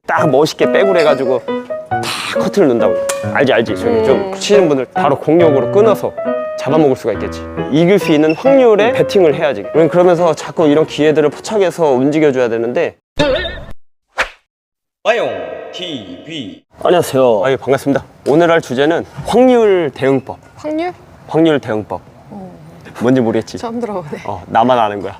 딱 멋있게 백으로 해가지고 다 커트를 넣는다고. 알지? 저기 좀 치시는 분들 바로 공격으로 끊어서 잡아먹을 수가 있겠지. 이길 수 있는 확률의 배팅을 해야지. 그러면서 자꾸 이런 기회들을 포착해서 움직여줘야 되는데. 와용 TV. 안녕하세요. 아유, 반갑습니다. 오늘 할 주제는 확률 대응법. 확률? 확률 대응법. 뭔지 모르겠지? 처음 들어보네. 나만 아는 거야.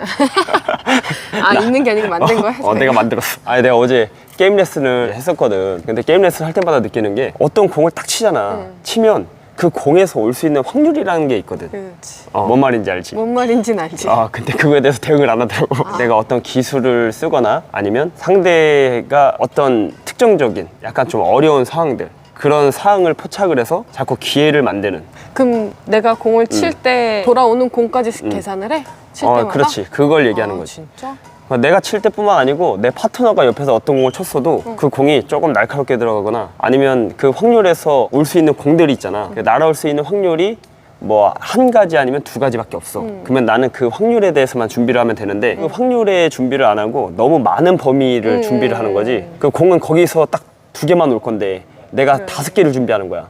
있는 게 아니고 만든 거야? 내가 만들었어. 내가 어제 게임 레슨을 했었거든. 근데 게임 레슨 할 때마다 느끼는 게 어떤 공을 딱 치잖아. 치면 그 공에서 올 수 있는 확률이라는 게 있거든. 그렇지. 뭔 말인지 알지? 뭔 말인지는 알지. 근데 그거에 대해서 대응을 안 하더라고. 내가 어떤 기술을 쓰거나 아니면 상대가 어떤 특정적인 약간 좀 어려운 상황들, 그런 상황을 포착을 해서 자꾸 기회를 만드는. 그럼 내가 공을 칠 때 돌아오는 공까지 계산을 해? 칠 때마다? 그렇지. 그걸 얘기하는 거지. 진짜? 내가 칠 때뿐만 아니고 내 파트너가 옆에서 어떤 공을 쳤어도 그 공이 조금 날카롭게 들어가거나 아니면 그 확률에서 올 수 있는 공들이 있잖아. 날아올 수 있는 확률이 뭐 한 가지 아니면 두 가지밖에 없어. 그러면 나는 그 확률에 대해서만 준비를 하면 되는데 그 확률에 준비를 안 하고 너무 많은 범위를 준비를 하는 거지. 그 공은 거기서 딱 두 개만 올 건데 내가 그래. 5개를 준비하는 거야.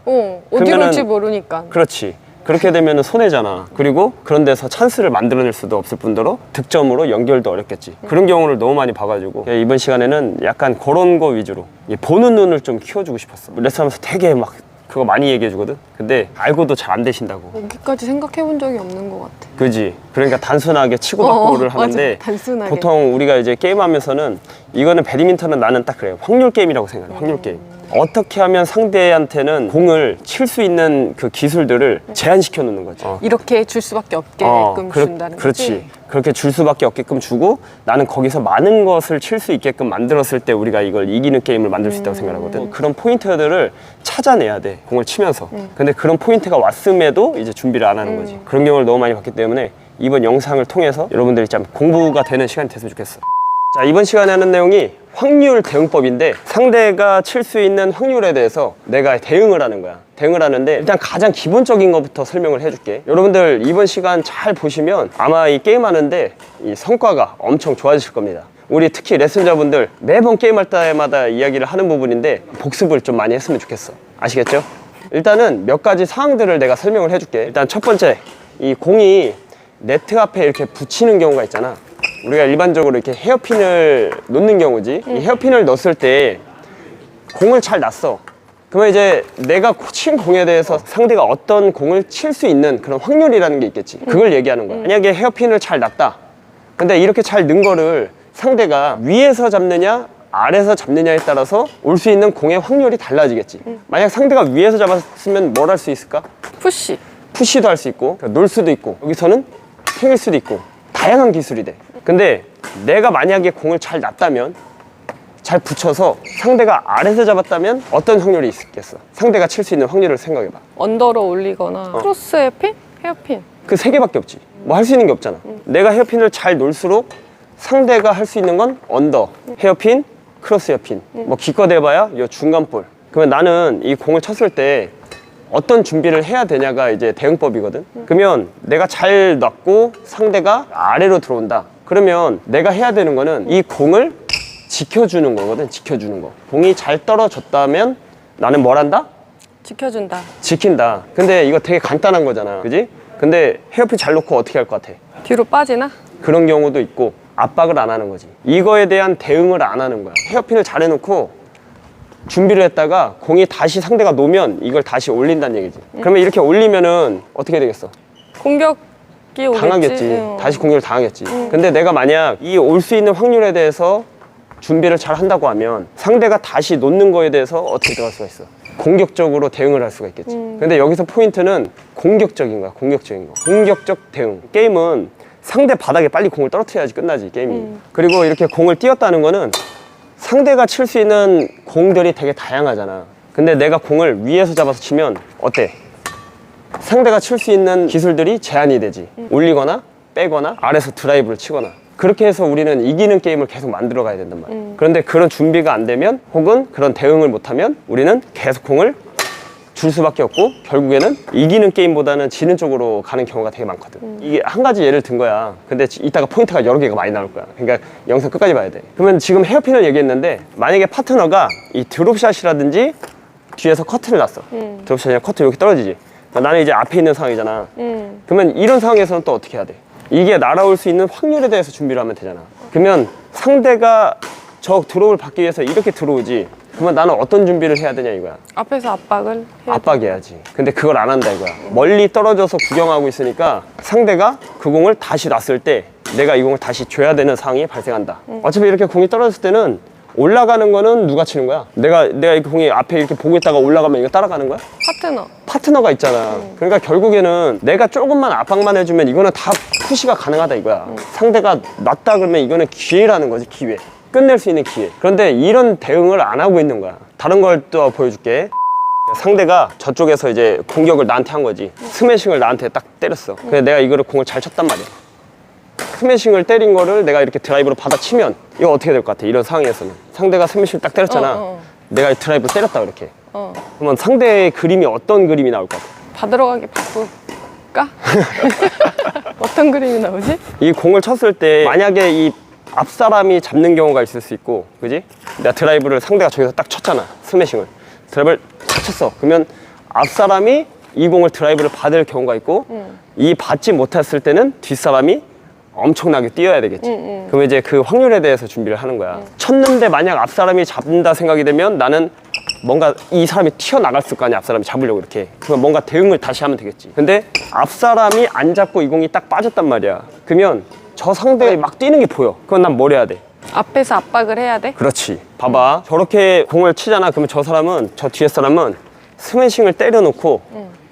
어디 올지 모르니까. 그렇지. 그렇게 되면 손해잖아. 그리고 그런 데서 찬스를 만들어낼 수도 없을 뿐더러 득점으로 연결도 어렵겠지. 그런 경우를 너무 많이 봐가지고 이번 시간에는 약간 그런 거 위주로 보는 눈을 좀 키워주고 싶었어. 레슨하면서 되게 막 그거 많이 얘기해 주거든. 근데 알고도 잘 안 되신다고. 여기까지 생각해 본 적이 없는 것 같아. 그지? 그러니까 단순하게 치고받고를 하는데 맞아. 단순하게. 보통 우리가 이제 게임하면서는 이거는 배드민턴은 나는 딱 그래요. 확률 게임이라고 생각해. 확률 게임. 어떻게 하면 상대한테는 공을 칠 수 있는 그 기술들을 제한시켜 놓는 거지. 이렇게 줄 수밖에 없게끔 준다는 그렇지. 거지? 그렇게 줄 수밖에 없게끔 주고 나는 거기서 많은 것을 칠 수 있게끔 만들었을 때 우리가 이걸 이기는 게임을 만들 수 있다고 생각하거든. 그런 포인트들을 찾아내야 돼. 공을 치면서. 근데 그런 포인트가 왔음에도 이제 준비를 안 하는 거지. 그런 경우를 너무 많이 봤기 때문에 이번 영상을 통해서 여러분들이 좀 공부가 되는 시간이 됐으면 좋겠어. 자, 이번 시간에 하는 내용이 확률 대응법인데 상대가 칠 수 있는 확률에 대해서 내가 대응을 하는 거야. 대응을 하는데 일단 가장 기본적인 것부터 설명을 해줄게. 여러분들 이번 시간 잘 보시면 아마 이 게임하는데 이 성과가 엄청 좋아지실 겁니다. 우리 특히 레슨자분들 매번 게임할 때마다 이야기를 하는 부분인데 복습을 좀 많이 했으면 좋겠어. 아시겠죠? 일단은 몇 가지 상황들을 내가 설명을 해줄게. 일단 첫 번째, 이 공이 네트 앞에 이렇게 붙이는 경우가 있잖아. 우리가 일반적으로 이렇게 헤어핀을 놓는 경우지. 이 헤어핀을 넣었을 때 공을 잘 놨어. 그러면 이제 내가 친 공에 대해서 상대가 어떤 공을 칠 수 있는 그런 확률이라는 게 있겠지. 그걸 얘기하는 거야. 만약에 헤어핀을 잘 놨다. 근데 이렇게 잘 넣은 거를 상대가 위에서 잡느냐 아래에서 잡느냐에 따라서 올 수 있는 공의 확률이 달라지겠지. 만약 상대가 위에서 잡았으면 뭘 할 수 있을까? 푸시. 푸시도 할 수 있고 놀 수도 있고 여기서는 팽일 수도 있고 다양한 기술이 돼. 근데 내가 만약에 공을 잘 놨다면 잘 붙여서 상대가 아래에서 잡았다면 어떤 확률이 있겠어? 상대가 칠 수 있는 확률을 생각해봐. 언더로 올리거나 크로스의 핀? 헤어핀? 그 세 개밖에 없지. 뭐 할 수 있는 게 없잖아. 내가 헤어핀을 잘 놓을수록 상대가 할 수 있는 건 언더, 헤어핀, 크로스 헤어핀. 뭐 기껏 해봐야 이 중간 볼. 그러면 나는 이 공을 쳤을 때 어떤 준비를 해야 되냐가 이제 대응법이거든. 그러면 내가 잘 놨고 상대가 아래로 들어온다. 그러면 내가 해야 되는 거는 이 공을 지켜주는 거거든. 지켜주는 거. 공이 잘 떨어졌다면 나는 뭘 한다? 지켜준다. 지킨다. 근데 이거 되게 간단한 거잖아. 그지? 근데 헤어핀 잘 놓고 어떻게 할 것 같아? 뒤로 빠지나? 그런 경우도 있고 압박을 안 하는 거지. 이거에 대한 대응을 안 하는 거야. 헤어핀을 잘 해놓고 준비를 했다가 공이 다시 상대가 놓으면 이걸 다시 올린다는 얘기지. 그러면 이렇게 올리면은 어떻게 되겠어? 공격이 오겠지? 당하겠지. 다시 공격을 당하겠지. 근데 내가 만약 이 올 수 있는 확률에 대해서 준비를 잘 한다고 하면 상대가 다시 놓는 거에 대해서 어떻게 들어갈 수가 있어? 공격적으로 대응을 할 수가 있겠지. 근데 여기서 포인트는 공격적인 거야. 공격적인 거. 공격적 대응. 게임은 상대 바닥에 빨리 공을 떨어뜨려야지 끝나지, 게임이. 그리고 이렇게 공을 띄웠다는 거는 상대가 칠 수 있는 공들이 되게 다양하잖아. 근데 내가 공을 위에서 잡아서 치면 어때? 상대가 칠 수 있는 기술들이 제한이 되지. 올리거나 빼거나 아래에서 드라이브를 치거나. 그렇게 해서 우리는 이기는 게임을 계속 만들어 가야 된단 말이야. 그런데 그런 준비가 안 되면 혹은 그런 대응을 못하면 우리는 계속 공을 줄 수밖에 없고 결국에는 이기는 게임보다는 지는 쪽으로 가는 경우가 되게 많거든. 이게 한 가지 예를 든 거야. 근데 이따가 포인트가 여러 개가 많이 나올 거야. 그러니까 영상 끝까지 봐야 돼. 그러면 지금 헤어핀을 얘기했는데 만약에 파트너가 이 드롭샷이라든지 뒤에서 커트를 놨어. 드롭샷이랑 커트 이렇게 떨어지지. 그러니까 나는 이제 앞에 있는 상황이잖아. 그러면 이런 상황에서는 또 어떻게 해야 돼? 이게 날아올 수 있는 확률에 대해서 준비를 하면 되잖아. 그러면 상대가 저 드롭을 받기 위해서 이렇게 들어오지. 그러면 나는 어떤 준비를 해야 되냐 이거야. 앞에서 압박을 해야 압박해야지. 근데 그걸 안 한다 이거야. 멀리 떨어져서 구경하고 있으니까 상대가 그 공을 다시 놨을 때 내가 이 공을 다시 줘야 되는 상황이 발생한다. 어차피 이렇게 공이 떨어졌을 때는 올라가는 거는 누가 치는 거야? 내가 이렇게 공이 앞에 이렇게 보고 있다가 올라가면 이거 따라가는 거야? 파트너. 파트너가 있잖아. 그러니까 결국에는 내가 조금만 압박만 해주면 이거는 다 푸시가 가능하다 이거야. 상대가 놨다 그러면 이거는 기회라는 거지, 기회. 끝낼 수 있는 기회. 그런데 이런 대응을 안 하고 있는 거야. 다른 걸 또 보여줄게. 상대가 저쪽에서 이제 공격을 나한테 한 거지. 스매싱을 나한테 딱 때렸어. 근데 내가 이거를 공을 잘 쳤단 말이야. 스매싱을 때린 거를 내가 이렇게 드라이브로 받아치면 이거 어떻게 될 것 같아? 이런 상황에서는 상대가 스매싱을 딱 때렸잖아. 내가 이 드라이브를 때렸다 그렇게. 그러면 상대의 그림이 어떤 그림이 나올 것 같아? 받으러 가기 바쁠까? 어떤 그림이 나오지? 이 공을 쳤을 때 만약에 이 앞사람이 잡는 경우가 있을 수 있고, 그지? 내가 드라이브를 상대가 저기서 딱 쳤잖아, 스매싱을. 드라이브를 딱 쳤어. 그러면 앞사람이 이 공을 드라이브를 받을 경우가 있고, 이 받지 못했을 때는 뒷사람이 엄청나게 뛰어야 되겠지. 그러면 이제 그 확률에 대해서 준비를 하는 거야. 쳤는데 만약 앞사람이 잡는다 생각이 되면 나는 뭔가 이 사람이 튀어나갈 거 아니야, 앞사람이 잡으려고 이렇게. 그러면 뭔가 대응을 다시 하면 되겠지. 근데 앞사람이 안 잡고 이 공이 딱 빠졌단 말이야. 그러면 저 상대가 막 뛰는 게 보여. 그건 난 뭘 해야 돼? 앞에서 압박을 해야 돼? 그렇지. 봐봐. 저렇게 공을 치잖아. 그러면 저 사람은, 저 뒤에 사람은 스매싱을 때려놓고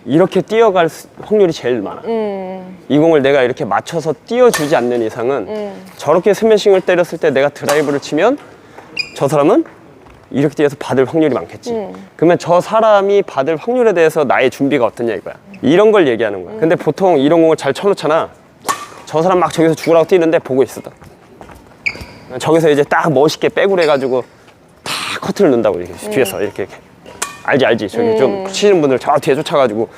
이렇게 뛰어갈 확률이 제일 많아. 이 공을 내가 이렇게 맞춰서 띄워주지 않는 이상은 저렇게 스매싱을 때렸을 때 내가 드라이브를 치면 저 사람은 이렇게 뛰어서 받을 확률이 많겠지. 그러면 저 사람이 받을 확률에 대해서 나의 준비가 어떠냐 이거야. 이런 걸 얘기하는 거야. 근데 보통 이런 공을 잘 쳐놓잖아. 저 사람 막 저기서 죽으라고 뛰는데 보고 있어. 저기서 이제 딱 멋있게 백으로 해가지고 다 커트를 넣는다고 이렇게 뒤에서 이렇게. 알지. 저기 좀 치시는 분들 저 뒤에 쫓아가지고.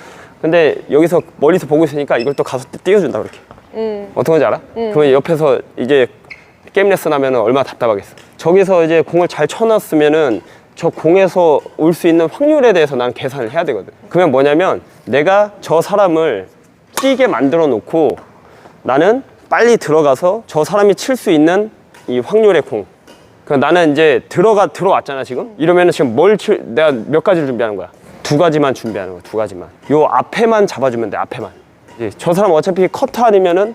근데 여기서 멀리서 보고 있으니까 이걸 또 가서 띄워준다 그렇게. 어떤 건지 알아? 그러면 옆에서 이제 게임 레슨 하면은 얼마나 답답하겠어. 저기서 이제 공을 잘 쳐놨으면은 저 공에서 올 수 있는 확률에 대해서 나는 계산을 해야 되거든. 그러면 뭐냐면 내가 저 사람을 뛰게 만들어 놓고 나는 빨리 들어가서 저 사람이 칠 수 있는 이 확률의 공. 나는 이제 들어왔잖아 지금. 이러면은 지금 내가 몇 가지를 준비하는 거야? 두 가지만 준비하는 거야. 두 가지만. 요 앞에만 잡아주면 돼. 앞에만. 이제 저 사람 어차피 커트 아니면은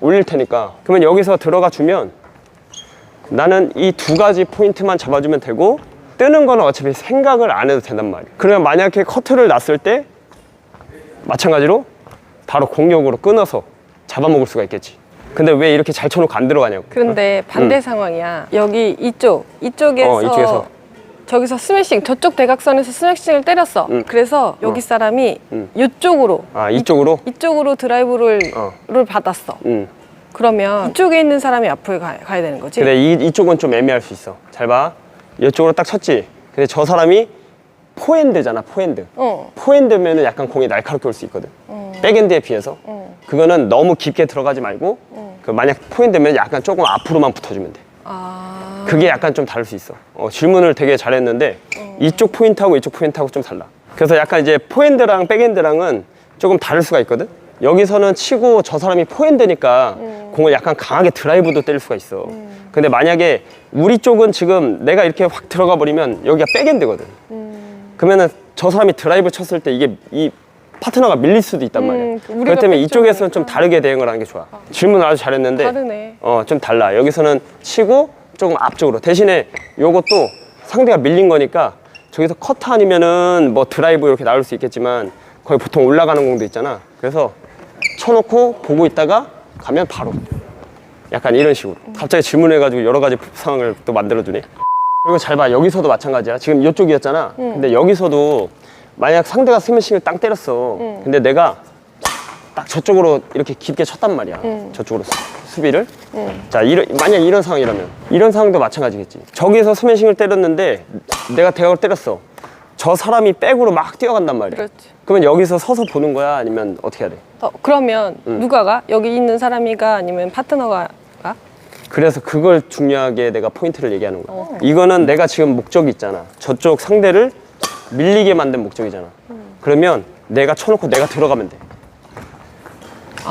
올릴 테니까. 그러면 여기서 들어가 주면 나는 이 두 가지 포인트만 잡아주면 되고, 뜨는 거는 어차피 생각을 안 해도 된단 말이야. 그러면 만약에 커트를 놨을 때 마찬가지로 바로 공격으로 끊어서 잡아먹을 수가 있겠지. 근데 왜 이렇게 잘 쳐놓고 안 들어가냐고. 그런데 반대 상황이야. 여기 이쪽에서 저기서 스매싱, 저쪽 대각선에서 스매싱을 때렸어. 그래서 여기 사람이 이쪽으로 이쪽으로 드라이브를 받았어. 그러면 이쪽에 있는 사람이 앞으로 가야 되는 거지? 근데 이쪽은 좀 애매할 수 있어. 잘 봐. 이쪽으로 딱 쳤지. 근데 저 사람이 포핸드잖아, 포핸드. 포핸드면은 약간 공이 날카롭게 올 수 있거든. 백핸드에 비해서. 그거는 너무 깊게 들어가지 말고, 만약 포핸드면 약간 조금 앞으로만 붙어주면 돼. 그게 약간 좀 다를 수 있어. 질문을 되게 잘했는데, 이쪽 포인트하고 이쪽 포인트하고 좀 달라. 그래서 약간 이제 포핸드랑 백핸드랑은 조금 다를 수가 있거든. 여기서는 치고 저 사람이 포핸드니까 공을 약간 강하게 드라이브도 때릴 수가 있어. 근데 만약에 우리 쪽은 지금 내가 이렇게 확 들어가 버리면 여기가 백핸드거든. 그러면은 저 사람이 드라이브 쳤을 때 이게 이 파트너가 밀릴 수도 있단 말이야. 그렇기 때문에 이쪽에서는 좀 다르게 대응을 하는 게 좋아. 질문 아주 잘했는데 다르네. 좀 달라. 여기서는 치고 조금 앞쪽으로. 대신에 요것도 상대가 밀린 거니까 저기서 커트 아니면은 뭐 드라이브 이렇게 나올 수 있겠지만 거의 보통 올라가는 공도 있잖아. 그래서 쳐놓고 보고 있다가 가면 바로 약간 이런 식으로 갑자기 질문해가지고 여러 가지 상황을 또 만들어주네. 그리고 잘 봐. 여기서도 마찬가지야. 지금 이쪽이었잖아. 근데 여기서도 만약 상대가 스매싱을 땅 때렸어. 근데 내가 딱 저쪽으로 이렇게 깊게 쳤단 말이야. 저쪽으로 수비를. 자, 만약 이런 상황이라면 이런 상황도 마찬가지겠지. 저기서 스매싱을 때렸는데 내가 대각을 때렸어. 저 사람이 백으로 막 뛰어간단 말이야. 그렇지. 그러면 여기서 서서 보는 거야? 아니면 어떻게 해야 돼? 그러면 누가 가? 여기 있는 사람이 가? 아니면 파트너가 가? 그래서 그걸 중요하게 내가 포인트를 얘기하는 거야. 이거는 내가 지금 목적이 있잖아. 저쪽 상대를 밀리게 만든 목적이잖아. 그러면 내가 쳐놓고 내가 들어가면 돼.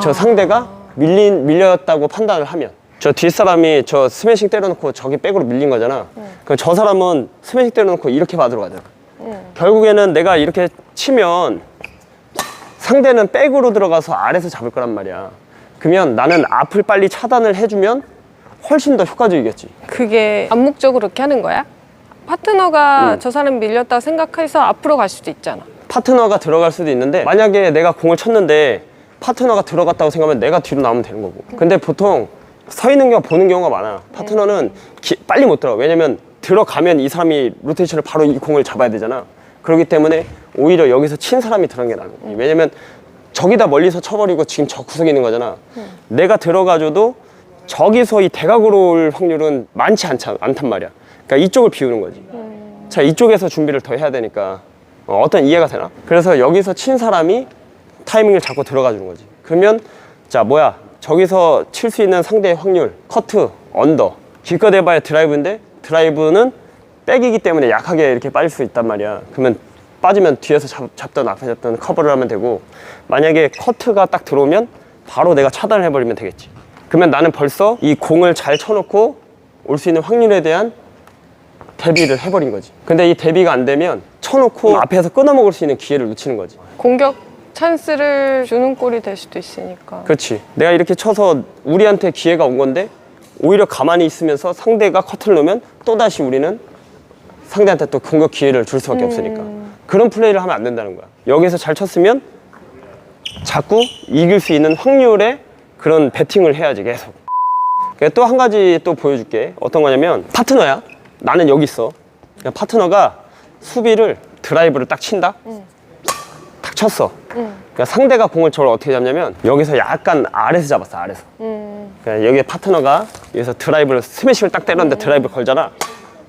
저 상대가 밀렸다고 판단을 하면, 저 뒷사람이 저 스매싱 때려놓고 저기 백으로 밀린 거잖아. 그럼 저 사람은 스매싱 때려놓고 이렇게 받으러 가잖아. 결국에는 내가 이렇게 치면 상대는 백으로 들어가서 아래서 잡을 거란 말이야. 그러면 나는 앞을 빨리 차단을 해주면 훨씬 더 효과적이겠지. 그게 암묵적으로 그렇게 하는 거야? 파트너가 저 사람 밀렸다고 생각해서 앞으로 갈 수도 있잖아. 파트너가 들어갈 수도 있는데, 만약에 내가 공을 쳤는데 파트너가 들어갔다고 생각하면 내가 뒤로 나오면 되는 거고. 근데 보통 서 있는 경우 보는 경우가 많아. 파트너는 빨리 못 들어가. 왜냐면 들어가면 이 사람이 로테이션을 바로 이 공을 잡아야 되잖아. 그렇기 때문에 오히려 여기서 친 사람이 들어간 게 나은 거지. 왜냐면 저기다 멀리서 쳐버리고 지금 저 구석에 있는 거잖아. 내가 들어가줘도 저기서 이 대각으로 올 확률은 많지 않단 말이야. 그러니까 이쪽을 비우는 거지. 자, 이쪽에서 준비를 더 해야 되니까 어떤 이해가 되나? 그래서 여기서 친 사람이 타이밍을 잡고 들어가 주는 거지. 그러면 자, 뭐야, 저기서 칠 수 있는 상대의 확률, 커트, 언더, 기껏 해봐야 드라이브인데, 드라이브는 백이기 때문에 약하게 이렇게 빠질 수 있단 말이야. 그러면 빠지면 뒤에서 잡던 앞에 잡던 커버를 하면 되고, 만약에 커트가 딱 들어오면 바로 내가 차단을 해버리면 되겠지. 그러면 나는 벌써 이 공을 잘 쳐놓고 올 수 있는 확률에 대한 대비를 해버린 거지. 근데 이 대비가 안 되면 쳐놓고 앞에서 끊어먹을 수 있는 기회를 놓치는 거지. 공격 찬스를 주는 꼴이 될 수도 있으니까. 그렇지. 내가 이렇게 쳐서 우리한테 기회가 온 건데, 오히려 가만히 있으면서 상대가 커트를 놓으면 또다시 우리는 상대한테 또 공격 기회를 줄 수밖에 없으니까. 그런 플레이를 하면 안 된다는 거야. 여기서 잘 쳤으면 자꾸 이길 수 있는 확률의 그런 배팅을 해야지, 계속. 또 한 가지 또 보여줄게. 어떤 거냐면, 파트너야. 나는 여기 있어. 파트너가 수비를 드라이브를 딱 친다. 탁 쳤어. 그러니까 상대가 공을 저를 어떻게 잡냐면, 여기서 약간 아래서 잡았어. 아래서. 그러니까 여기 파트너가 여기서 드라이브를, 스매싱을 딱 때렸는데 드라이브 걸잖아.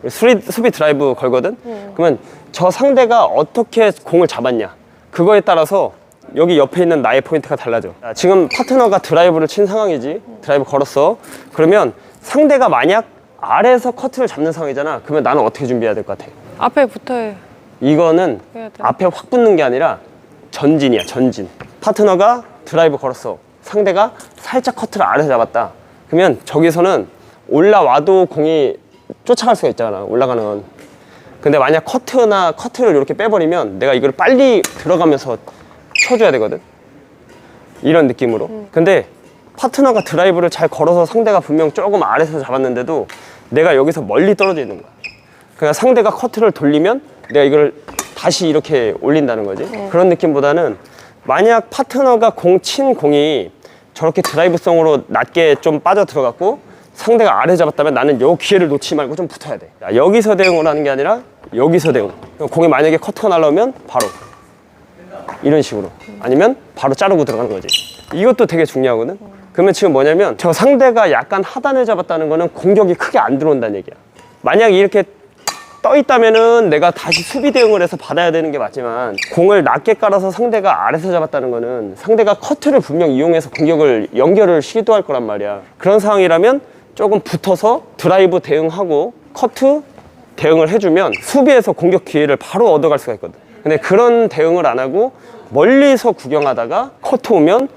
수비 드라이브 걸거든. 그러면 저 상대가 어떻게 공을 잡았냐, 그거에 따라서 여기 옆에 있는 나의 포인트가 달라져. 지금 파트너가 드라이브를 친 상황이지. 드라이브 걸었어. 그러면 상대가 만약 아래에서 커트를 잡는 상황이잖아. 그러면 나는 어떻게 준비해야 될 것 같아? 앞에 붙어야 이거는 해야 돼. 앞에 확 붙는 게 아니라 전진이야, 전진. 파트너가 드라이브 걸었어. 상대가 살짝 커트를 아래에서 잡았다. 그러면 저기서는 올라와도 공이 쫓아갈 수가 있잖아, 올라가는 건. 근데 만약 커트를 이렇게 빼버리면 내가 이걸 빨리 들어가면서 쳐줘야 되거든, 이런 느낌으로. 근데 파트너가 드라이브를 잘 걸어서 상대가 분명 조금 아래에서 잡았는데도 내가 여기서 멀리 떨어져 있는 거야. 그러니까 상대가 커트를 돌리면 내가 이걸 다시 이렇게 올린다는 거지. 그런 느낌보다는, 만약 파트너가 친 공이 저렇게 드라이브성으로 낮게 좀 빠져 들어갔고 상대가 아래 잡았다면 나는 요 기회를 놓치지 말고 좀 붙어야 돼. 자, 여기서 대응을 하는 게 아니라 여기서 대응. 공이 만약에 커트가 날라오면 바로 이런 식으로, 아니면 바로 자르고 들어가는 거지. 이것도 되게 중요하거든. 그러면 지금 뭐냐면, 저 상대가 약간 하단을 잡았다는 거는 공격이 크게 안 들어온다는 얘기야. 만약 이렇게 떠 있다면은 내가 다시 수비 대응을 해서 받아야 되는 게 맞지만, 공을 낮게 깔아서 상대가 아래서 잡았다는 거는 상대가 커트를 분명 이용해서 공격을 연결을 시도할 거란 말이야. 그런 상황이라면 조금 붙어서 드라이브 대응하고 커트 대응을 해주면 수비에서 공격 기회를 바로 얻어갈 수가 있거든. 근데 그런 대응을 안 하고 멀리서 구경하다가 커트 오면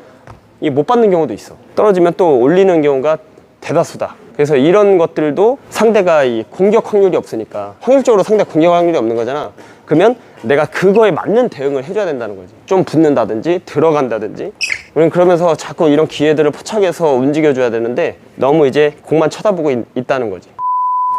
이 못 받는 경우도 있어. 떨어지면 또 올리는 경우가 대다수다. 그래서 이런 것들도 상대가 이 공격 확률이 없으니까, 확률적으로 상대가 공격 확률이 없는 거잖아. 그러면 내가 그거에 맞는 대응을 해줘야 된다는 거지. 좀 붙는다든지 들어간다든지. 우리는 그러면서 자꾸 이런 기회들을 포착해서 움직여줘야 되는데, 너무 이제 공만 쳐다보고 있다는 거지.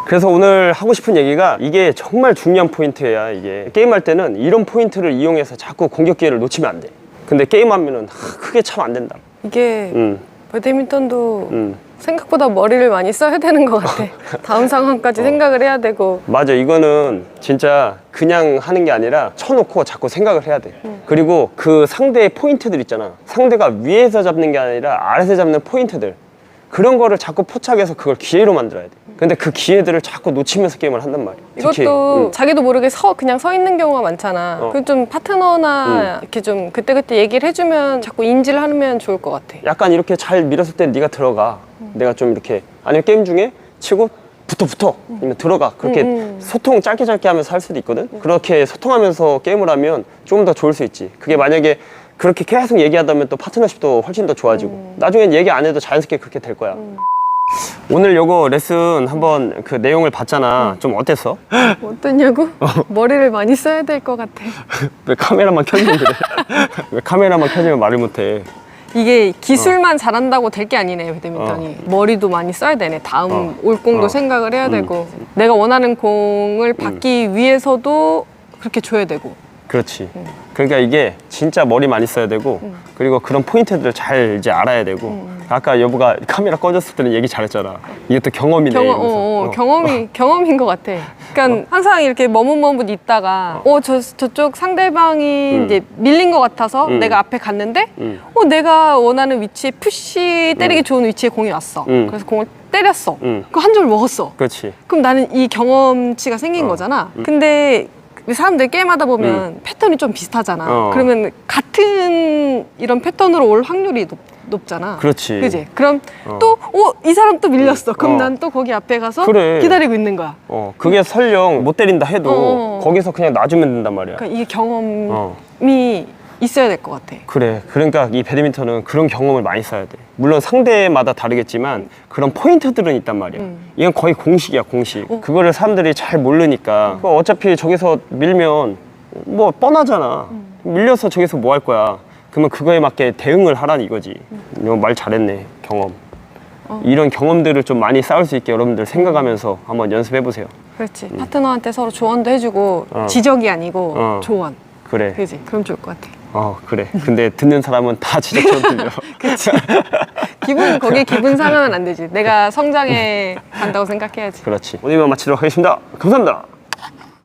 그래서 오늘 하고 싶은 얘기가, 이게 정말 중요한 포인트야. 이게 게임할 때는 이런 포인트를 이용해서 자꾸 공격 기회를 놓치면 안 돼. 근데 게임하면은 크게 참 안 된다. 이게 배드민턴도 생각보다 머리를 많이 써야 되는 것 같아. 다음 상황까지 생각을 해야 되고. 맞아. 이거는 진짜 그냥 하는 게 아니라 쳐놓고 자꾸 생각을 해야 돼. 그리고 그 상대의 포인트들 있잖아. 상대가 위에서 잡는 게 아니라 아래에서 잡는 포인트들, 그런 거를 자꾸 포착해서 그걸 기회로 만들어야 돼. 근데 그 기회들을 자꾸 놓치면서 게임을 한단 말이야. 특히, 이것도 자기도 모르게 그냥 서 있는 경우가 많잖아. 그럼 좀 파트너나 이렇게 좀 그때그때 얘기를 해주면 자꾸 인지를 하면 좋을 것 같아. 약간 이렇게 잘 밀었을 때 네가 들어가. 내가 좀 이렇게 아니면 게임 중에 치고 붙어 아니면 들어가. 그렇게 소통 짧게 하면서 할 수도 있거든. 그렇게 소통하면서 게임을 하면 조금 더 좋을 수 있지. 그게 만약에 그렇게 계속 얘기하다 보면 또 파트너십도 훨씬 더 좋아지고 나중엔 얘기 안 해도 자연스럽게 그렇게 될 거야. 오늘 요거 레슨 한번 그 내용을 봤잖아. 좀 어땠어? 어떠냐고? 머리를 많이 써야 될 것 같아. 왜 카메라만 켜지면 그래? 왜 카메라만 켜지면 말을 못해? 이게 기술만 잘한다고 될 게 아니네, 배드민턴이. 머리도 많이 써야 되네. 다음 올 공도 생각을 해야 되고, 내가 원하는 공을 받기 위해서도 그렇게 줘야 되고. 그렇지. 그러니까 이게 진짜 머리 많이 써야 되고, 그리고 그런 포인트들을 잘 이제 알아야 되고. 아까 여보가 카메라 꺼졌을 때는 얘기 잘했잖아. 이게 또 경험이네. 이러면서. 경험인 것 같아. 그러니까 항상 이렇게 머뭇머뭇 있다가, 저쪽 상대방이 이제 밀린 것 같아서 내가 앞에 갔는데, 내가 원하는 위치에 푸시 때리기 좋은 위치에 공이 왔어. 그래서 공을 때렸어. 그 한 점을 먹었어. 그렇지. 그럼 나는 이 경험치가 생긴 거잖아. 근데 사람들 게임하다 보면 패턴이 좀 비슷하잖아. 그러면 같은 이런 패턴으로 올 확률이 높잖아. 그렇지. 그지? 그럼 또, 이 사람 또 밀렸어. 그럼 난 또 거기 앞에 가서 그래. 기다리고 있는 거야. 그게 설령 못 때린다 해도 거기서 그냥 놔주면 된단 말이야. 그러니까 이게 경험이 있어야 될 것 같아. 그래. 그러니까 이 배드민턴은 그런 경험을 많이 써야 돼. 물론 상대마다 다르겠지만 그런 포인트들은 있단 말이야. 이건 거의 공식이야, 공식. 그거를 사람들이 잘 모르니까 어차피 저기서 밀면 뭐 뻔하잖아. 밀려서 저기서 뭐 할 거야. 그러면 그거에 맞게 대응을 하라는 이거지. 이거 말 잘했네, 경험. 이런 경험들을 좀 많이 쌓을 수 있게 여러분들 생각하면서 한번 연습해 보세요. 그렇지. 파트너한테 서로 조언도 해주고 지적이 아니고 조언. 그래. 그지? 그럼 좋을 것 같아. 그래. 근데 듣는 사람은 다 지적처럼 들려. 그치. 거기에 기분 상하면 안 되지. 내가 성장해 간다고 생각해야지. 그렇지. 오늘 이만 마치도록 하겠습니다. 감사합니다.